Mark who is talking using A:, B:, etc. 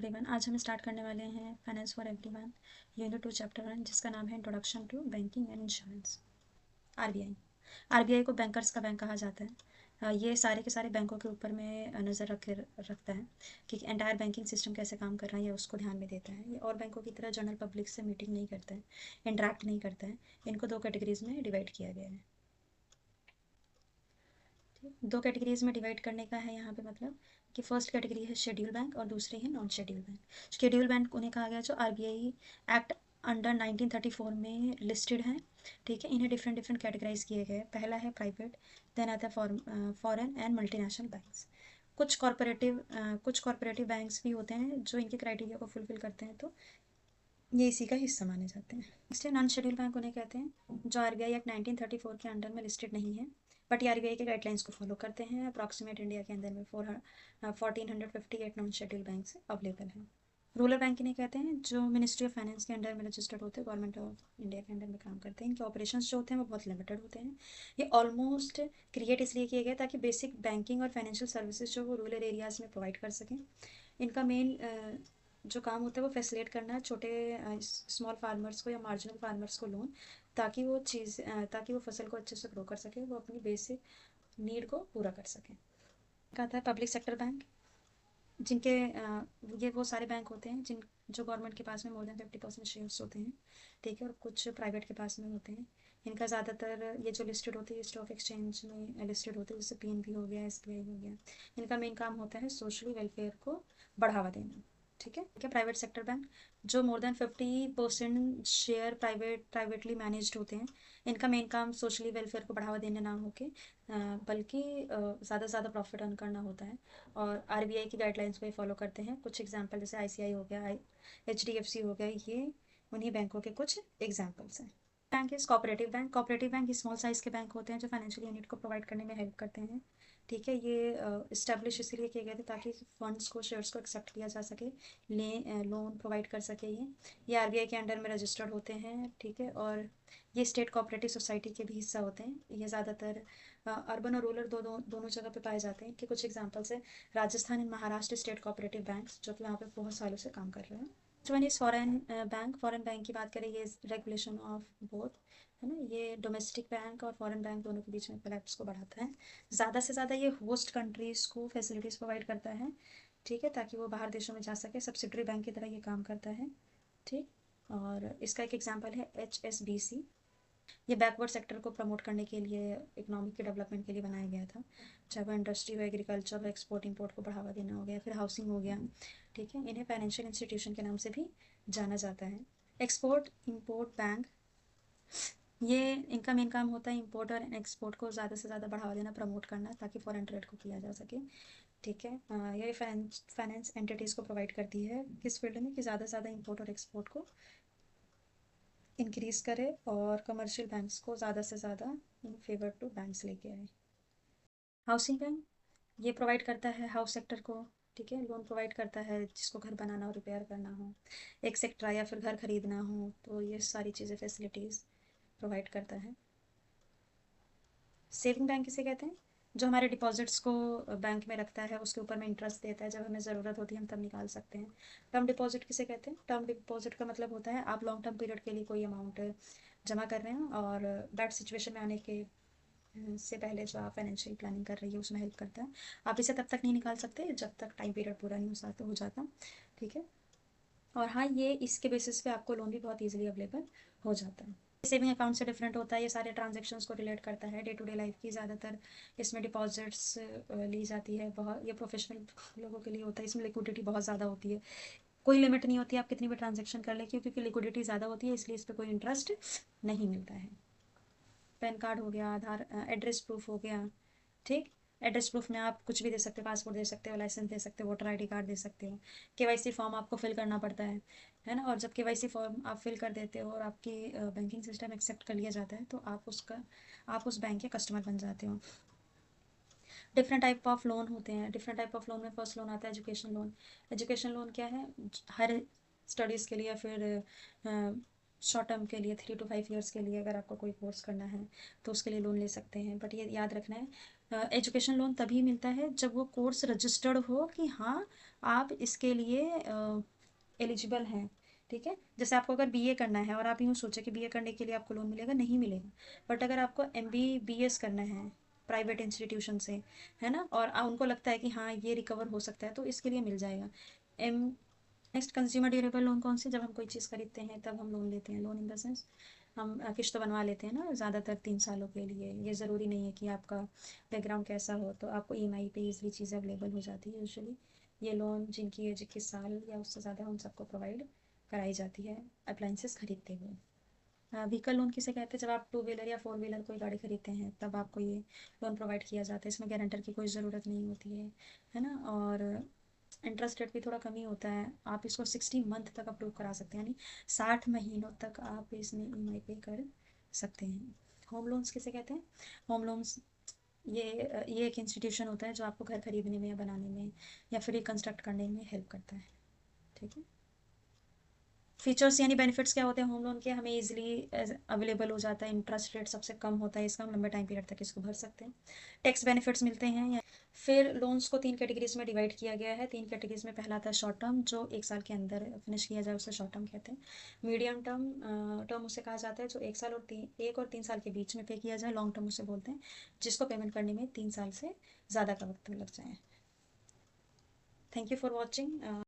A: Everyone, आज हम start करने वाले हैं finance for everyone unit 2 chapter 1, जिसका नाम है introduction to banking and insurance. RBI RBI को बैंकर्स का बैंक कहा जाता है। ये सारे के सारे बैंकों के ऊपर में नज़र रखता है कि एंटायर बैंकिंग सिस्टम कैसे काम कर रहा है, ये उसको ध्यान में देता है। ये और बैंकों की तरह जनरल पब्लिक से मीटिंग नहीं करता है, इंटरेक्ट नहीं करता है। इनको दो कैटेगरीज में डिवाइड किया गया है। दो कैटेगरीज में डिवाइड करने का है यहाँ पे मतलब कि फर्स्ट कैटेगरी है शेड्यूल बैंक और दूसरी है non schedule bank. Schedule bank उन्हें कहा गया जो आरबीआई एक्ट अंडर 1934 में लिस्टेड हैं। ठीक है, इन्हें डिफरेंट डिफरेंट कैटेगराइज किए गए। पहला है प्राइवेट, देन आता है फॉरेन एंड मल्टीनेशनल बैंक्स। कुछ कॉरपोरेटिव बैंक्स भी होते हैं जो इनके क्राइटेरिया को फुलफिल करते हैं, तो ये इसी का हिस्सा माने जाते हैं। इसलिए नॉन शेड्यूल बैंक उन्हें कहते हैं जो आरबीआई एक्ट 1934 के अंडर में लिस्टेड नहीं है, बट ये आरबीआई के गाइडलाइंस को फॉलो करते हैं। अप्रॉक्सीमेट इंडिया के अंदर में 1458 नॉन शेड्यूल बैंक अवेलेबल हैं। रूरल बैंक इन्हें कहते हैं जो मिनिस्ट्री ऑफ फाइनेंस के अंडर में रजिस्टर्ड होते हैं, गवर्नमेंट ऑफ इंडिया के अंडर में काम करते हैं। इनके ऑपरेशंस जो होते हैं वो बहुत लिमिटेड होते हैं। ये ऑलमोस्ट क्रिएट इसलिए किए गए ताकि बेसिक बैंकिंग और फाइनेंशियल सर्विसेज जो वो रूरल एरियाज़ में प्रोवाइड कर सकें। इनका मेन जो काम होता है वो फैसिलिटेट करना है छोटे स्मॉल फार्मर्स को या मार्जिनल फार्मर्स को लोन, ताकि वो फसल को अच्छे से ग्रो कर सके, वो अपनी बेसिक नीड को पूरा कर सकें। कहता है पब्लिक सेक्टर बैंक, जिनके ये वो सारे बैंक होते हैं जिन जो गवर्नमेंट के पास में मोर देन 50% शेयर्स होते हैं। ठीक है, और कुछ प्राइवेट के पास में होते हैं। इनका ज़्यादातर ये जो लिस्टेड होती है स्टॉक एक्सचेंज में लिस्टेड होती है, जैसे पीएनबी हो गया, एसबीआई हो गया। इनका मेन काम होता है सोशली वेलफेयर को बढ़ावा देना। ठीक है, प्राइवेट सेक्टर बैंक जो more than 50% share privately managed होते हैं। इनका मेन काम सोशली वेलफेयर को बढ़ावा देने ना होके बल्कि ज़्यादा से ज़्यादा प्रॉफिट अर्न करना होता है, और आरबीआई की गाइडलाइंस को ही फॉलो करते हैं। कुछ एग्जांपल जैसे आईसीआई हो गया, एचडीएफसी हो गया, ये उन्हीं बैंकों के कुछ एग्जांपल्स हैं। Bank is cooperative bank. Cooperative bank small size के बैंक होते हैं जो फाइनेंशियल यूनिट को प्रोवाइड करने में हेल्प करते हैं। ठीक है, ये इस्टेब्लिश इसीलिए किए गए थे ताकि फंड्स को, शेयर्स को एक्सेप्ट किया जा सके, लोन प्रोवाइड कर सके। ये आरबीआई के अंडर में रजिस्टर्ड होते हैं। ठीक है, और ये स्टेट कोऑपरेटिव सोसाइटी के भी हिस्सा होते हैं। ये ज़्यादातर अर्बन और रूरल दोनों जगह पे पाए जाते हैं। कि कुछ एग्जांपल्स है Rajasthan and Maharashtra state cooperative banks, जो कि वहाँ पे बहुत सालों से काम कर रहे हैं। One is foreign bank. Foreign bank की बात करें, ये रेगुलेशन ऑफ बोथ, है ना, ये डोमेस्टिक बैंक और फॉरेन बैंक दोनों के बीच में कोलैप्स को बढ़ाता है। ज़्यादा से ज़्यादा ये होस्ट कंट्रीज़ को फैसिलिटीज़ प्रोवाइड करता है। ठीक है, ताकि वो बाहर देशों में जा सके। सब्सिडरी बैंक की तरह ये काम करता है। ठीक, और इसका एक एग्जांपल है HSBC। ये बैकवर्ड सेक्टर को प्रमोट करने के लिए, इकोनॉमिक के डेवलपमेंट के लिए बनाया गया था। चाहे वो इंडस्ट्री हो, एग्रीकल्चर हो, एक्सपोर्ट इंपोर्ट को बढ़ावा देना हो गया, फिर हाउसिंग हो गया। ठीक है, इन्हें फाइनेंशियल इंस्टीट्यूशन के नाम से भी जाना जाता है। एक्सपोर्ट इंपोर्ट बैंक, ये इनका मेन काम होता है इंपोर्ट और एक्सपोर्ट को ज़्यादा से ज़्यादा बढ़ावा देना, प्रमोट करना, ताकि फॉरेन ट्रेड को किया जा सके। ठीक है, ये फाइनेंस एंटिटीज़ को प्रोवाइड करती है किस फील्ड में, कि ज़्यादा से ज़्यादा इंपोर्ट और एक्सपोर्ट को इंक्रीज़ करे और कमर्शियल बैंक्स को ज़्यादा से ज़्यादा इन फेवर टू बैंक्स लेके आए। हाउसिंग बैंक, ये प्रोवाइड करता है हाउस सेक्टर को। ठीक है, लोन प्रोवाइड करता है जिसको घर बनाना हो, रिपेयर करना हो, एक्सेट्रा, या फिर घर खरीदना हो, तो ये सारी चीज़ें फैसिलिटीज़ प्रोवाइड करता है। सेविंग बैंक किसे कहते हैं, जो हमारे डिपॉजिट्स को बैंक में रखता है, उसके ऊपर में इंटरेस्ट देता है, जब हमें ज़रूरत होती है हम तब निकाल सकते हैं। टर्म डिपॉजिट किसे कहते हैं, टर्म डिपॉजिट का मतलब होता है आप लॉन्ग टर्म पीरियड के लिए कोई अमाउंट जमा कर रहे हैं, और बैड सिचुएशन में आने के से पहले जो आप फाइनेंशियल प्लानिंग कर रही है उसमें हेल्प करता है। आप इसे तब तक नहीं निकाल सकते जब तक टाइम पीरियड पूरा नहीं हो जाता। ठीक है, और हाँ, ये इसके बेसिस पे आपको लोन भी बहुत ईजिली अवेलेबल हो जाता है। सेविंग अकाउंट से डिफरेंट होता है, ये सारे ट्रांजेक्शन्स को रिलेट करता है डे टू डे लाइफ की। ज़्यादातर इसमें डिपॉजिट्स ली जाती है। बहुत ये प्रोफेशनल लोगों के लिए होता है। इसमें लिक्विडिटी बहुत ज़्यादा होती है, कोई लिमिट नहीं होती आप कितनी भी ट्रांजेक्शन कर ले, क्योंकि लिक्विडिटी ज़्यादा होती है, इसलिए इस पर कोई इंटरेस्ट नहीं मिलता है। पैन कार्ड हो गया, आधार, एड्रेस प्रूफ हो गया। ठीक, एड्रेस प्रूफ में आप कुछ भी दे सकते हो, पासपोर्ट दे सकते हो, लाइसेंस दे सकते हो, वोटर आईडी कार्ड दे सकते हो। केवाईसी फॉर्म आपको फिल करना पड़ता है ना, और जब केवाईसी फॉर्म आप फिल कर देते हो और आपकी बैंकिंग सिस्टम एक्सेप्ट कर लिया जाता है, तो आप उस बैंक के कस्टमर बन जाते हो। डिफरेंट टाइप ऑफ लोन होते हैं। डिफरेंट टाइप ऑफ लोन में फर्स्ट लोन आता है एजुकेशन लोन। एजुकेशन लोन क्या है, हर स्टडीज़ के लिए या फिर शॉर्ट टर्म के लिए 3 to 5 years के लिए अगर आपको कोई कोर्स करना है तो उसके लिए लोन ले सकते हैं। बट ये याद रखना है, एजुकेशन लोन तभी मिलता है जब वो कोर्स रजिस्टर्ड हो कि हाँ आप इसके लिए एलिजिबल हैं। ठीक है, जैसे आपको अगर बीए करना है और आप यूँ सोचें कि बीए करने के लिए आपको लोन मिलेगा, नहीं मिलेगा। बट अगर आपको एमबीबीएस करना है प्राइवेट इंस्टीट्यूशन से, है ना, और उनको लगता है कि हाँ ये रिकवर हो सकता है, तो इसके लिए मिल जाएगा। M next, consumer durable loan कौन से, जब हम कोई चीज़ खरीदते हैं तब हम लोन लेते हैं। लोन इन द सेंस हम किस्त बनवा लेते हैं ना, ज़्यादातर 3 सालों के लिए। ये ज़रूरी नहीं है कि आपका बैकग्राउंड कैसा हो, तो आपको ईएमआई पे ईजिली चीज़ें अवेलेबल हो जाती है यूजुअली। ये लोन जिनकी एज 21 साल या उससे ज़्यादा, उन सबको प्रोवाइड कराई जाती है अप्लाइंसेस खरीदते हुए। व्हीकल लोन किसे कहते हैं, जब आप 2 व्हीलर या 4 व्हीलर कोई गाड़ी खरीदते हैं तब आपको ये लोन प्रोवाइड किया जाता है। इसमें गारंटर की कोई ज़रूरत नहीं होती है ना। और इंटरेस्ट रेट भी थोड़ा कम ही होता है। आप इसको 60 मंथ तक अप्रूव करा सकते हैं, यानी 60 महीनों तक आप इसमें ईएमआई पे कर सकते हैं। होम लोन्स किसे कहते हैं, होम लोन्स ये एक इंस्टीट्यूशन होता है जो आपको घर खरीदने में या बनाने में या फिर रिकंस्ट्रक्ट करने में हेल्प करता है। ठीक है, फीचर्स यानी बेनिफिट्स क्या होते हैं होम लोन के, हमें इजीली अवेलेबल हो जाता है, इंटरेस्ट रेट सबसे कम होता है इसका, हम लंबे टाइम पीरियड तक इसको भर सकते हैं, टैक्स बेनिफिट्स मिलते हैं। फिर लोन्स को 3 कैटेगरीज में डिवाइड किया गया है। 3 कैटेगरीज में पहला आता है शॉर्ट टर्म, जो 1 साल के अंदर फिनिश किया जाए उसे शॉर्ट टर्म कहते हैं। मीडियम टर्म टर्म उसे कहा जाता है जो 1 और 3 साल के बीच में पे किया जाए। लॉन्ग टर्म उसे बोलते हैं जिसको पेमेंट करने में 3 साल से ज़्यादा का वक्त लग जाए। Thank you for watching.